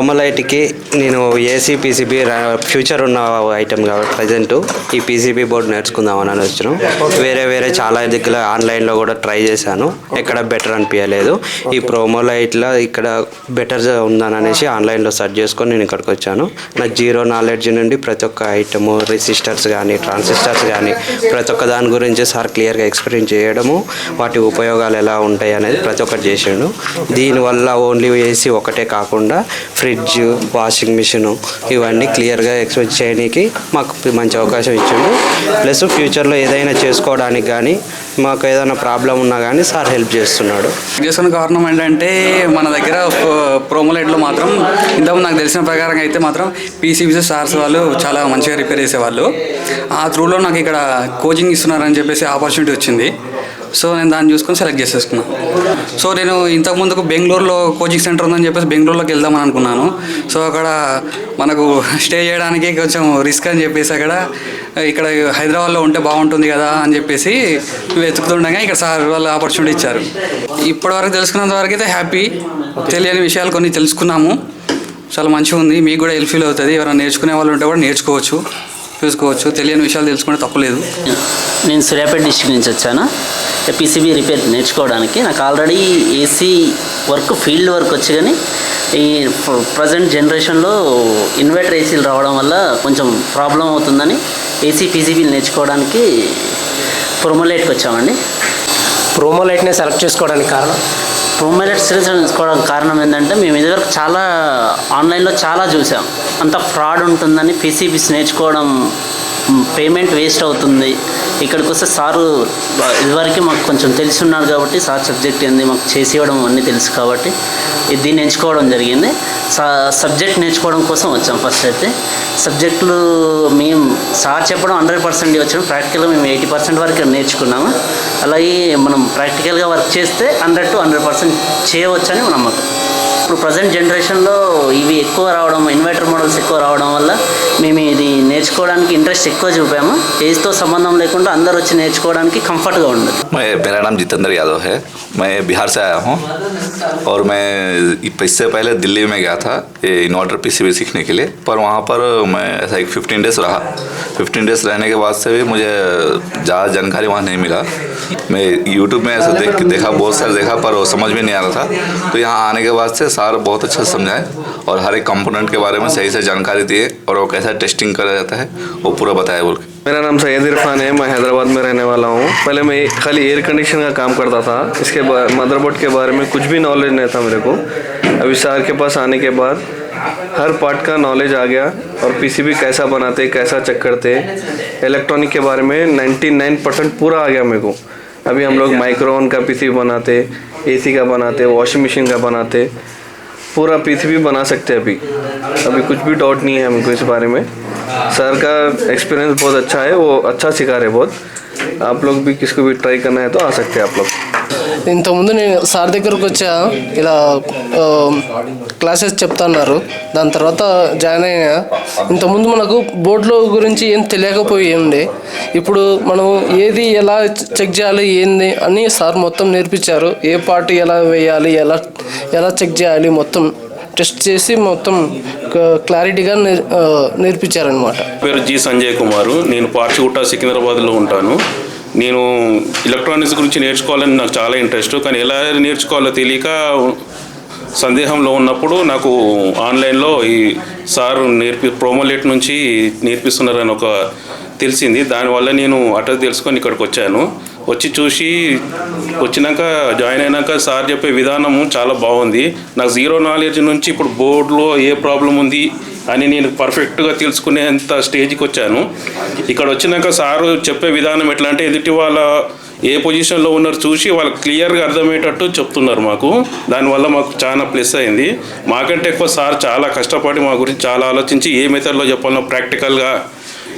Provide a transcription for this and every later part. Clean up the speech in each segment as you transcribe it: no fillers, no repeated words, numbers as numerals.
ప్రోమోలైట్కి నేను AC PCB future ఉన్న item కాబట్టి ప్రజెంట్ ఈ పీసీబీ బోర్డు నేర్చుకుందామని వచ్చినాం. వేరే చాలా దగ్గర ఆన్లైన్లో కూడా ట్రై చేశాను, ఎక్కడ బెటర్ అనిపించలేదు. ఈ ప్రోమోలైట్లో ఇక్కడ బెటర్ ఉందని అనేసి ఆన్లైన్లో సెర్చ్ చేసుకొని నేను ఇక్కడికి వచ్చాను. నాకు జీరో నాలెడ్జ్ నుండి ప్రతి ఒక్క ఐటము, రెసిస్టర్స్ కానీ ట్రాన్సిస్టర్స్ కానీ ప్రతి ఒక్క దాని గురించి సార్ క్లియర్గా ఎక్స్ప్లెయిన్ చేయడము, వాటి ఉపయోగాలు ఎలా ఉంటాయి అనేది ప్రతి ఒక్కటి చేసాడు. దీనివల్ల ఓన్లీ ఏసీ ఒకటే కాకుండా ఫ్రిడ్జ్, వాషింగ్ మిషన్ ఇవన్నీ క్లియర్గా ఎక్స్ప్లెయిన్ చేయడానికి మాకు మంచి అవకాశం ఇచ్చిండు. ప్లస్ ఫ్యూచర్లో ఏదైనా చేసుకోవడానికి కానీ మాకు ఏదైనా ప్రాబ్లం ఉన్నా కానీ సార్ హెల్ప్ చేస్తున్నాడు. చేసిన కారణం ఏంటంటే మన దగ్గర ప్రోమోలైట్లో మాత్రం ఇంతకుముందు నాకు తెలిసిన ప్రకారం అయితే మాత్రం పీసీబీసీ సార్స్ వాళ్ళు చాలా మంచిగా రిపేర్ చేసేవాళ్ళు. ఆ త్రూలో నాకు ఇక్కడ కోచింగ్ ఇస్తున్నారని చెప్పేసి ఆపర్చునిటీ వచ్చింది. సో నేను దాన్ని చూసుకొని సెలెక్ట్ చేసేసుకున్నాను. సో నేను ఇంతకుముందుకు బెంగళూరులో కోచింగ్ సెంటర్ ఉందని చెప్పేసి బెంగళూరులోకి వెళ్దామని అనుకున్నాను. సో అక్కడ మనకు స్టే చేయడానికి కొంచెం రిస్క్ అని చెప్పేసి ఇక్కడ హైదరాబాద్లో ఉంటే బాగుంటుంది కదా అని చెప్పేసి వెతుకుతుండగా ఇక్కడ సార్ వాళ్ళు ఆపర్చునిటీ ఇచ్చారు. ఇప్పటివరకు తెలుసుకున్నంత వరకు అయితే హ్యాపీ. తెలియని విషయాలు కొన్ని తెలుసుకున్నాము, చాలా మంచిగా ఉంది. మీకు కూడా హెల్ప్ఫుల్ అవుతుంది. ఎవరైనా నేర్చుకునే వాళ్ళు ఉంటే కూడా నేర్చుకోవచ్చు, చూసుకోవచ్చు. తెలియని విషయాలు తెలుసుకుంటే తప్పులేదు. నేను సూర్యాపేట డిస్ట్రిక్ట్ నుంచి వచ్చాను పీసీబీ రిపేర్ నేర్చుకోవడానికి. నాకు already AC work, field work వచ్చి, కానీ ఈ ప్రజెంట్ జనరేషన్లో ఇన్వర్టర్ ఏసీలు రావడం వల్ల కొంచెం ప్రాబ్లం అవుతుందని ఏసీ పీసీబీలు నేర్చుకోవడానికి ప్రోమోలైట్కి వచ్చామండి. ప్రోమోలైట్నే సెలెక్ట్ చేసుకోవడానికి కారణం? ప్రోమోలైట్ సెలెక్ట్ చేసుకోవడానికి కారణం ఏంటంటే మేము ఇదివరకు చాలా ఆన్లైన్లో చాలా చూసాం, అంత ఫ్రాడ్ ఉంటుందని పీసీబీస్ నేర్చుకోవడం పేమెంట్ వేస్ట్ అవుతుంది. ఇక్కడికి వస్తే సారు ఇదివరకు మాకు కొంచెం తెలిసి ఉన్నారు కాబట్టి సార్ సబ్జెక్ట్ ఏంది మాకు చేసి ఇవ్వడం అన్నీ తెలుసు కాబట్టి దీన్ని ఎంచుకోవడం జరిగింది. సబ్జెక్ట్ నేర్చుకోవడం కోసం వచ్చాం. ఫస్ట్ అయితే సబ్జెక్టులు మేము సార్ చెప్పడం 100% వచ్చాము, ప్రాక్టికల్గా మేము 80% వరకు నేర్చుకున్నాము. అలాగే మనం ప్రాక్టికల్గా వర్క్ చేస్తే 100 to 100% చేయవచ్చని నమ్మకం. ఇప్పుడు ప్రజెంట్ జనరేషన్లో ఇవి ఎక్కువ రావడం, ఇన్వర్టర్ మోడల్స్ ఎక్కువ రావడం వల్ల మేము ఇది నేర్చుకోవడానికి ఇంట్రెస్ట్ ఎక్కువ చూపాము. ఏజ్తో సంబంధం లేకుండా అందరూ వచ్చి నేర్చుకోవడానికి కంఫర్ట్గా ఉండదు. मेरा नाम जितेंद्र यादव है, मैं बिहार से आया हूँ और मैं इससे पहले दिल्ली में गया था ये इन्वर्टर पीसीबी सीखने के लिए, पर वहाँ पर मैं ऐसा एक 15 डेज़ रहा. 15 डेज़ रहने के बाद से भी मुझे ज़्यादा जानकारी वहाँ नहीं मिला. मैं यूट्यूब में ऐसा देखा, बहुत सारा देखा, पर वो समझ में नहीं आ रहा था. तो यहाँ आने के बाद से सार बहुत अच्छा से समझाए और हर एक कंपोनेंट के बारे में सही से जानकारी दिए और वो कैसा टेस्टिंग करा जाता है वो पूरा बताया बोल के. मेरा नाम सैयद इरफान है, मैं हैदराबाद में रहने वाला हूँ. पहले मैं खाली एयर कंडीशन का काम करता था. इसके बाद मदरबोर्ड के बारे में कुछ भी नॉलेज नहीं था मेरे को. अभी सर के पास आने के बाद हर पार्ट का नॉलेज आ गया और पीसीबी कैसा बनाते, कैसा चेक करते, इलेक्ट्रॉनिक के बारे में 99% पूरा आ गया मेरे को. अभी हम लोग माइक्रोवन का पीसीबी बनाते, एसी का बनाते, वॉशिंग मशीन का बनाते, पूरा पीसीबी बना सकते हैं. अभी कुछ भी डाउट नहीं है हमको इस बारे में. सर का एक्सपीरियंस बहुत अच्छा है, वो अच्छा सिखा रहे बहुत. आप लोग भी किसको भी ट्राई करना है तो आ सकते हैं आप लोग. ఇంతకుముందు నేను సార్ దగ్గరకు వచ్చా, ఇలా క్లాసెస్ చెప్తున్నారు. దాని తర్వాత జాయిన్ అయినా. ఇంతకుముందు మనకు బోర్డులో గురించి ఏం తెలియకపోయి ఉండే. ఇప్పుడు మనం ఏది ఎలా చెక్ చేయాలి ఏంది అని సార్ మొత్తం నేర్పించారు. ఏ పార్ట్ ఎలా వేయాలి, ఎలా చెక్ చేయాలి మొత్తం టెస్ట్ చేసి మొత్తం క్లారిటీగా నేర్పించారనమాట. పేరు జి సంజయ్ కుమారు, నేను పార్చిగుట్ట సికింద్రాబాద్లో ఉంటాను. నేను ఎలక్ట్రానిక్స్ గురించి నేర్చుకోవాలని నాకు చాలా ఇంట్రెస్ట్, కానీ ఎలా నేర్చుకోవాలో తెలియక సందేహంలో ఉన్నప్పుడు నాకు ఆన్లైన్లో ఈ సార్ ప్రోమోలైట్ నుంచి నేర్పిస్తున్నారని తెలిసింది. దానివల్ల నేను అడ్రస్ తెలుసుకొని ఇక్కడికి వచ్చాను. వచ్చి చూసి వచ్చినాక జాయిన్ అయినాక సార్ చెప్పే విధానము చాలా బాగుంది. నాకు జీరో నాలెడ్జ్ నుంచి ఇప్పుడు బోర్డులో ఏ ప్రాబ్లం ఉంది అని నేను పర్ఫెక్ట్గా తెలుసుకునేంత స్టేజ్కి వచ్చాను. ఇక్కడ వచ్చినాక సారు చెప్పే విధానం ఎట్లా అంటే ఎదుటి వాళ్ళ ఏ పొజిషన్లో ఉన్నారు చూసి వాళ్ళకి క్లియర్గా అర్థమయ్యేటట్టు చెప్తున్నారు మాకు. దానివల్ల మాకు చాలా ప్లస్ అయింది. మాకంటే ఎక్కువ సార్ చాలా కష్టపడి మా గురించి చాలా ఆలోచించి ఏ మెథడ్లో చెప్పాలో ప్రాక్టికల్గా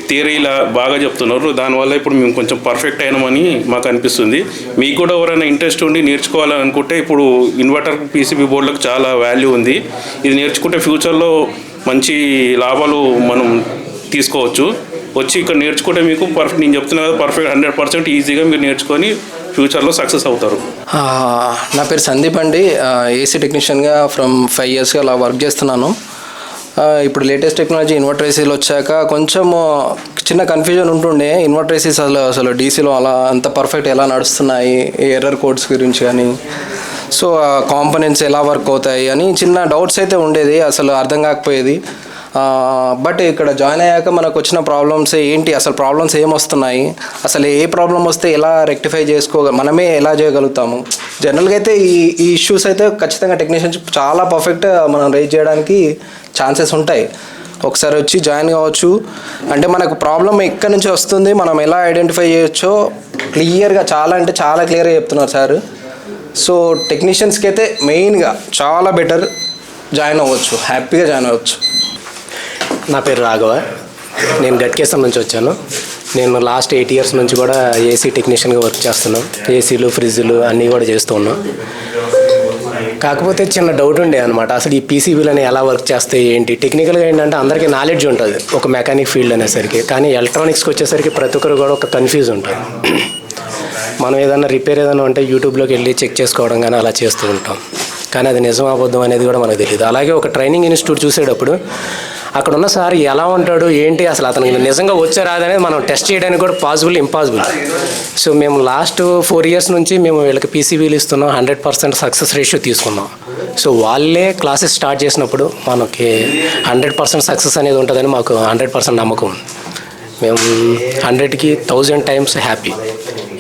థియరీలా బాగా చెప్తున్నారు. దానివల్ల ఇప్పుడు మేము కొంచెం పర్ఫెక్ట్ అయినామని మాకు అనిపిస్తుంది. మీకు కూడా ఎవరైనా ఇంట్రెస్ట్ ఉండి నేర్చుకోవాలని అనుకుంటే ఇప్పుడు ఇన్వర్టర్ పీసీబీ బోర్డులకు చాలా వాల్యూ ఉంది. ఇది నేర్చుకుంటే ఫ్యూచర్లో మంచి లాభాలు మనం తీసుకోవచ్చు. వచ్చి ఇక్కడ నేర్చుకుంటే మీకు పర్ఫెక్ట్, నేను చెప్తున్నా కదా, పర్ఫెక్ట్ 100% ఈజీగా మీరు నేర్చుకొని ఫ్యూచర్లో సక్సెస్ అవుతారు. నా పేరు సందీప్ అండి. ఏసీ టెక్నీషియన్గా ఫ్రమ్ 5 yearsగా అలా వర్క్ చేస్తున్నాను. ఇప్పుడు లేటెస్ట్ టెక్నాలజీ ఇన్వర్టర్ ఏసీలు వచ్చాక కొంచెం చిన్న కన్ఫ్యూజన్ ఉంటుండే. ఇన్వర్టర్ ఏసీస్ అసలు డీసీలో అలా అంత పర్ఫెక్ట్ ఎలా నడుస్తున్నాయి, ఎర్రర్ కోడ్స్ గురించి కానీ, సో కాంపోనెంట్స్ ఎలా వర్క్ అవుతాయి అని చిన్న డౌట్స్ అయితే ఉండేది, అసలు అర్థం కాకపోయేది. బట్ ఇక్కడ జాయిన్ అయ్యాక మనకు వచ్చిన ప్రాబ్లమ్స్ ఏంటి, అసలు ప్రాబ్లమ్స్ ఏమొస్తున్నాయి, అసలు ఏ ప్రాబ్లం వస్తే ఎలా రెక్టిఫై మనమే ఎలా చేయగలుగుతాము. జనరల్గా అయితే ఈ ఇష్యూస్ అయితే ఖచ్చితంగా టెక్నీషియన్స్ చాలా పర్ఫెక్ట్ మనం రేజ్ చేయడానికి ఛాన్సెస్ ఉంటాయి. ఒకసారి వచ్చి జాయిన్ కావచ్చు. అంటే మనకు ప్రాబ్లం ఎక్కడి నుంచి వస్తుంది, మనం ఎలా ఐడెంటిఫై చేయొచ్చో క్లియర్గా, చాలా అంటే చాలా క్లియర్గా చెప్తున్నారు సార్. సో టెక్నీషియన్స్కి అయితే మెయిన్గా చాలా బెటర్, జాయిన్ అవ్వచ్చు, హ్యాపీగా జాయిన్ అవ్వచ్చు. నా పేరు రాఘవ, నేను గట్కేసం నుంచి వచ్చాను. నేను లాస్ట్ 8 years నుంచి కూడా ఏసీ టెక్నీషియన్గా వర్క్ చేస్తున్నాను. ఏసీలు, ఫ్రిడ్జ్లు అన్నీ కూడా చేస్తూ ఉన్నాం. కాకపోతే చిన్న డౌట్ ఉండే అనమాట, అసలు ఈ పీసీబీలు అని ఎలా వర్క్ చేస్తాయి ఏంటి. టెక్నికల్గా ఏంటంటే అందరికీ నాలెడ్జ్ ఉంటుంది ఒక మెకానిక్ ఫీల్డ్ అనేసరికి, కానీ ఎలక్ట్రానిక్స్కి వచ్చేసరికి ప్రతి ఒక్కరు కూడా ఒక కన్ఫ్యూజ్ ఉంటుంది. మనం ఏదైనా రిపేర్ ఏదైనా ఉంటే యూట్యూబ్లోకి వెళ్ళి చెక్ చేసుకోవడం కానీ అలా చేస్తూ ఉంటాం, కానీ అది నిజం అబద్ధం అనేది కూడా మనకు తెలియదు. అలాగే ఒక ట్రైనింగ్ ఇన్స్టిట్యూట్ చూసేటప్పుడు అక్కడ ఉన్న సార్ ఎలా ఉంటాడు ఏంటి, అసలు అతనికి నిజంగా వచ్చే రాదనేది మనం టెస్ట్ చేయడానికి కూడా ఇంపాసిబుల్. సో మేము లాస్ట్ 4 years నుంచి మేము వీళ్ళకి పీసీబీలు ఇస్తున్నాం, 100% సక్సెస్ రేషియో తీసుకున్నాం. సో వాళ్ళే క్లాసెస్ స్టార్ట్ చేసినప్పుడు మనకి 100% సక్సెస్ అనేది ఉంటుందని మాకు 100% నమ్మకం. మేము 100కి 1000 times హ్యాపీ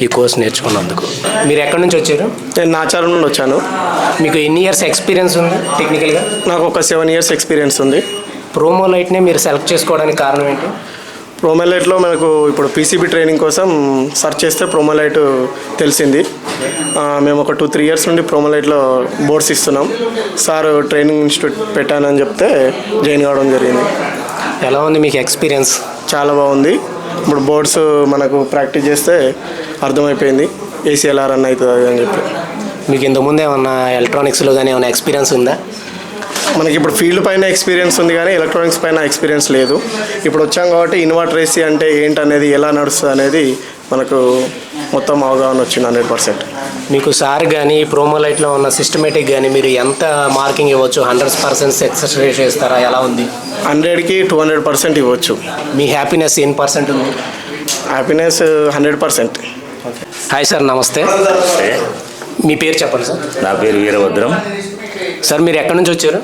ఈ కోర్స్ నేర్చుకున్నందుకు. మీరు ఎక్కడి నుంచి వచ్చారు? నేను నాచారం నుండి వచ్చాను. మీకు ఎన్ని ఇయర్స్ ఎక్స్పీరియన్స్ ఉంది టెక్నికల్గా? నాకు ఒక 7 years ఎక్స్పీరియన్స్ ఉంది. ప్రోమోలైట్నే మీరు సెలెక్ట్ చేసుకోవడానికి కారణం ఏంటి? ప్రోమోలైట్లో మనకు ఇప్పుడు పీసీబీ ట్రైనింగ్ కోసం సెర్చ్ చేస్తే ప్రోమోలైట్ తెలిసింది. మేము ఒక 2-3 years నుండి ప్రోమోలైట్లో బోర్డ్స్ ఇస్తున్నాం. సార్ ట్రైనింగ్ ఇన్స్టిట్యూట్ పెట్టానని చెప్తే జాయిన్ కావడం జరిగింది. ఎలా ఉంది మీకు ఎక్స్పీరియన్స్? చాలా బాగుంది. ఇప్పుడు బోర్డ్స్ మనకు ప్రాక్టీస్ చేస్తే అర్థమైపోయింది ఏసీ ఎలా రన్ అవుతుంది అని చెప్పి. మీకు ఇంతకుముందు ఏమన్నా ఎలక్ట్రానిక్స్లో కానీ ఏమైనా ఎక్స్పీరియన్స్ ఉందా? మనకి ఇప్పుడు ఫీల్డ్ పైన ఎక్స్పీరియన్స్ ఉంది కానీ ఎలక్ట్రానిక్స్ పైన ఎక్స్పీరియన్స్ లేదు. ఇప్పుడు వచ్చాం కాబట్టి ఇన్వర్టర్ ఏసీ అంటే ఏంటనేది, ఎలా నడుస్తుంది అనేది మనకు మొత్తం అవగాహన వచ్చింది 100%. మీకు సార్ కానీ ప్రోమోలైట్లో ఉన్న సిస్టమేటిక్ కానీ మీరు ఎంత మార్కింగ్ ఇవ్వచ్చు? 100% సక్సెస్ రేషియో ఇస్తారా? ఎలా ఉంది? 100కి 200% ఇవ్వచ్చు. మీ హ్యాపీనెస్ ఎన్ని % ఉంది? హ్యాపీనెస్ 100%. హాయ్ సార్, నమస్తే. మీ పేరు చెప్పండి సార్. నా పేరు వీరభద్రం సార్. మీరు ఎక్కడి నుంచి వచ్చారు?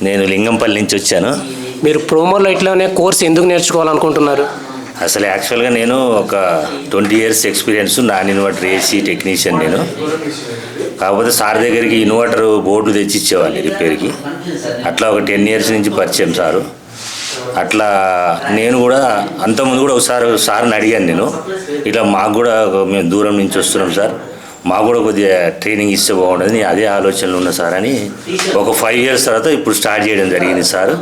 నేను లింగంపల్లి నుంచి వచ్చాను. మీరు ప్రోమోలైట్లోనే కోర్స్ ఎందుకు నేర్చుకోవాలనుకుంటున్నారు? అసలు యాక్చువల్గా నేను ఒక 20 years experience non inverter AC technician నేను. కాకపోతే సార్ దగ్గరికి ఇన్వర్టర్ బోర్డు తెచ్చి ఇచ్చేవాళ్ళు రిపేర్కి. అట్లా ఒక 10 years నుంచి పరిచయం సారు. అట్లా నేను కూడా అంతకుముందు కూడా ఒకసారి సార్ని అడిగాను నేను, ఇట్లా మాకు కూడా మేము దూరం నుంచి వస్తున్నాం సార్, మాకు కూడా కొద్దిగా ట్రైనింగ్ ఇస్తే బాగుంటుంది, అదే ఆలోచనలు ఉన్న సార్ అని ఒక 5 years తర్వాత ఇప్పుడు స్టార్ట్ చేయడం జరిగింది సార్.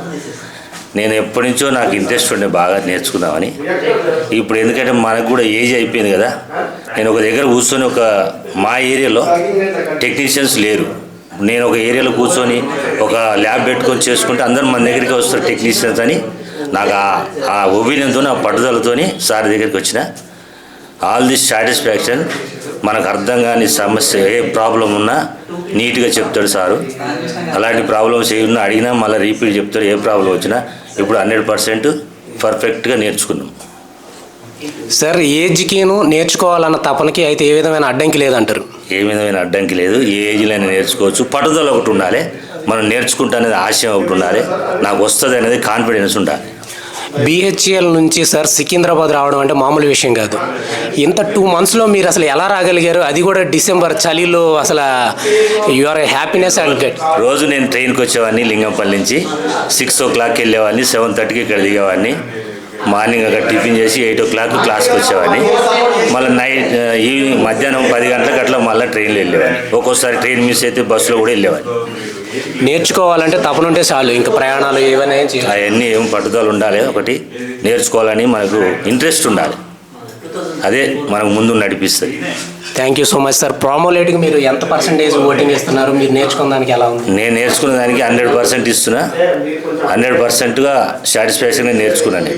నేను ఎప్పటి నుంచో నాకు ఇంట్రెస్ట్ ఉండే బాగా నేర్చుకుందామని. ఇప్పుడు ఎందుకంటే మనకు కూడా ఏజ్ అయిపోయింది కదా, నేను ఒక దగ్గర కూర్చొని మా ఏరియాలో టెక్నీషియన్స్ లేరు, నేను ఒక ఏరియాలో కూర్చొని ఒక ల్యాబ్ పెట్టుకొని చేసుకుంటే అందరూ మన దగ్గరికి వస్తారు టెక్నీషియన్స్ అని నాకు ఆ ఒపీనియన్తో, ఆ పట్టుదలతో సార్ దగ్గరికి వచ్చిన. All this satisfaction. మనకు అర్థం కాని సమస్య ఏ ప్రాబ్లం ఉన్నా నీట్గా చెప్తాడు సారు. అలాంటి ప్రాబ్లమ్స్ ఏమన్నా అడిగినా మళ్ళీ రిపీట్ చెప్తాడు. ఏ ప్రాబ్లం వచ్చినా ఇప్పుడు 100% పర్ఫెక్ట్గా నేర్చుకున్నాం. సార్, ఏజ్కిను నేర్చుకోవాలన్న తపనకి అయితే ఏ విధమైన అడ్డంకి లేదంటారు? ఏ విధమైన అడ్డంకి లేదు, ఏ ఏజ్లోనే నేర్చుకోవచ్చు. పట్టుదల ఒకటి ఉండాలి, మనం నేర్చుకుంటా అనేది ఆశయం ఒకటి ఉండాలి, నాకు వస్తుంది అనేది కాన్ఫిడెన్స్ ఉండాలి. BHEL నుంచి సార్ సికింద్రాబాద్ రావడం అంటే మామూలు విషయం కాదు. ఇంత 2 monthsలో మీరు అసలు ఎలా రాగలిగారు? అది కూడా డిసెంబర్ చలిలో. అసలు you are happiness and get. రోజు నేను ట్రైన్కి వచ్చేవాడిని లింగంపల్లి నుంచి. 6 o'clock వెళ్ళేవాడిని, 7:30కి ఇక్కడ దిగేవాడిని. మార్నింగ్ అక్కడ టిఫిన్ చేసి 8 o'clock క్లాస్కి వచ్చేవాడిని. మళ్ళీ ఈవినింగ్ మధ్యాహ్నం 10 గంటలకు అట్లా మళ్ళీ ట్రైన్లో వెళ్ళేవాడిని. ఒక్కోసారి ట్రైన్ మిస్ అయితే బస్సులో కూడా వెళ్ళేవాడిని. నేర్చుకోవాలంటే తపనుంటే చాలు, ఇంకా ప్రయాణాలు ఏమైనా అవన్నీ ఏం పట్టుదల ఉండాలి, ఒకటి నేర్చుకోవాలని మనకు ఇంట్రెస్ట్ ఉండాలి, అదే మనకు ముందు నడిపిస్తుంది. Thank you so much sir. ప్రోమోలైట్కి మీరు ఎంత % ఓటింగ్ ఇస్తున్నారు? మీరు నేర్చుకున్న దానికి ఎలా ఉంది? నేను నేర్చుకున్న దానికి 100% ఇస్తున్నా. 100%గా సాటిస్ఫాక్షన్గా నేర్చుకున్నాను.